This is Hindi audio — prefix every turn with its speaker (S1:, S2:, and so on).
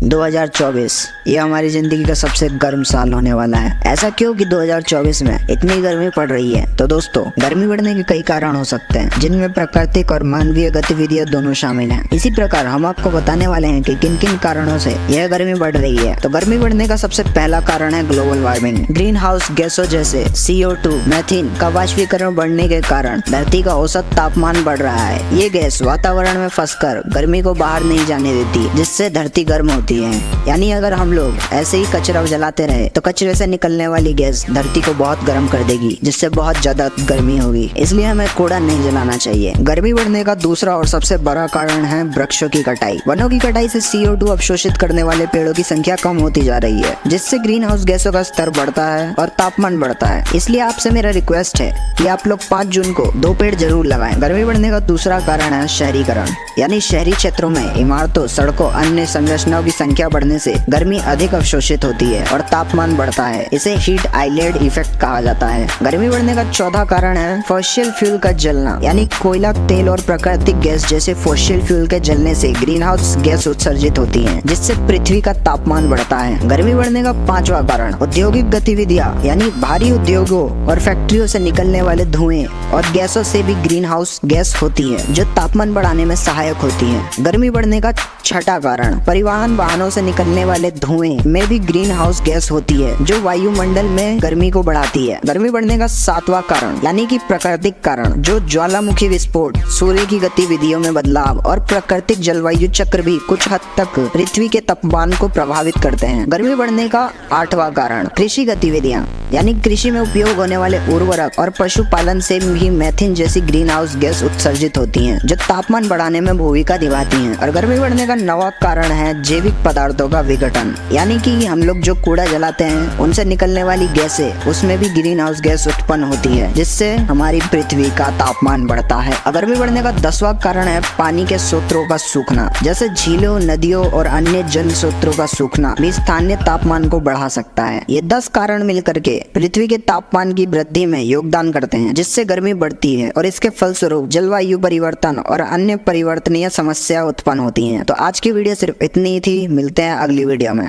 S1: 2024 ये हमारी जिंदगी का सबसे गर्म साल होने वाला है। ऐसा क्यों कि 2024 में इतनी गर्मी पड़ रही है? तो दोस्तों, गर्मी बढ़ने के कई कारण हो सकते हैं, जिनमें प्राकृतिक और मानवीय गतिविधियां दोनों शामिल हैं। इसी प्रकार हम आपको बताने वाले हैं कि किन किन कारणों से यह गर्मी बढ़ रही है। तो गर्मी बढ़ने का सबसे पहला कारण है ग्लोबल वार्मिंग। ग्रीन हाउस गैसों जैसे CO2, मीथेन का वाष्पीकरण बढ़ने के कारण धरती का औसत तापमान बढ़ रहा है। ये गैस वातावरण में फंसकर गर्मी को बाहर नहीं जाने देती, जिससे धरती गर्म होती है। यानी अगर हम लोग ऐसे ही कचरा जलाते रहे तो कचरे से निकलने वाली गैस धरती को बहुत गर्म कर देगी, जिससे बहुत ज्यादा गर्मी होगी। इसलिए हमें कूड़ा नहीं जलाना चाहिए। गर्मी बढ़ने का दूसरा और सबसे बड़ा कारण है वृक्षों की कटाई। वनों की कटाई से CO2 अवशोषित करने वाले पेड़ों की संख्या कम होती जा रही है, जिससे ग्रीन हाउस गैसों का स्तर बढ़ता है और तापमान बढ़ता है। इसलिए आपसे मेरा रिक्वेस्ट है कि आप लोग 5 जून को 2 पेड़ जरूर लगाएं। गर्मी बढ़ने का दूसरा कारण है शहरीकरण, यानी शहरी क्षेत्रों में इमारतों, सड़कों, अन्य संरचनाओं की संख्या बढ़ने से गर्मी अधिक अवशोषित होती है और तापमान बढ़ता है। इसे हीट आइलैंड इफेक्ट कहा जाता है। गर्मी बढ़ने का चौथा कारण है फॉसिल फ्यूल का जलना, यानी कोयला, तेल और प्राकृतिक गैस जैसे फॉसिल फ्यूल के जलने से ग्रीन हाउस गैस उत्सर्जित होती है, जिससे पृथ्वी का तापमान बढ़ता है। गर्मी बढ़ने का 5वां कारण औद्योगिक गतिविधियां, यानी भारी उद्योगों और फैक्ट्रियों से निकलने वाले धुएं और गैसों से भी ग्रीन हाउस गैस होती है, जो तापमान बढ़ाने में सहायक होती है। गर्मी बढ़ने का 6वां कारण परिवहन वाहनों से निकलने वाले धुएं में भी ग्रीन हाउस गैस होती है, जो वायुमंडल में गर्मी को बढ़ाती है। गर्मी बढ़ने का 7वां कारण यानी कि प्राकृतिक कारण, जो ज्वालामुखी विस्फोट, सूर्य की गतिविधियों में बदलाव और प्राकृतिक जलवायु चक्र भी कुछ हद तक पृथ्वी के तापमान को प्रभावित करते हैं। गर्मी बढ़ने का 8वां कारण कृषि गतिविधियां, यानी कृषि में उपयोग होने वाले उर्वरक और पशुपालन से भी मीथेन जैसी ग्रीन हाउस गैस उत्सर्जित होती हैं, जो तापमान बढ़ाने में भूमिका निभाती हैं। और गर्मी बढ़ने का 9वां कारण है जैविक पदार्थों का विघटन, यानी कि हम लोग जो कूड़ा जलाते हैं उनसे निकलने वाली गैसें, उसमें भी ग्रीन हाउस गैस उत्पन्न होती है, जिससे हमारी पृथ्वी का तापमान बढ़ता है। गर्मी बढ़ने का 10वां कारण है पानी के स्रोतों का सूखना, जैसे झीलों, नदियों और अन्य जल स्रोतों का सूखना भी स्थानीय तापमान को बढ़ा सकता है। ये 10 कारण मिलकर के पृथ्वी के तापमान की वृद्धि में योगदान करते हैं, जिससे गर्मी बढ़ती है और इसके फलस्वरूप जलवायु परिवर्तन और अन्य परिवर्तनीय समस्या उत्पन्न होती हैं। तो आज की वीडियो सिर्फ इतनी ही थी। मिलते हैं अगली वीडियो में।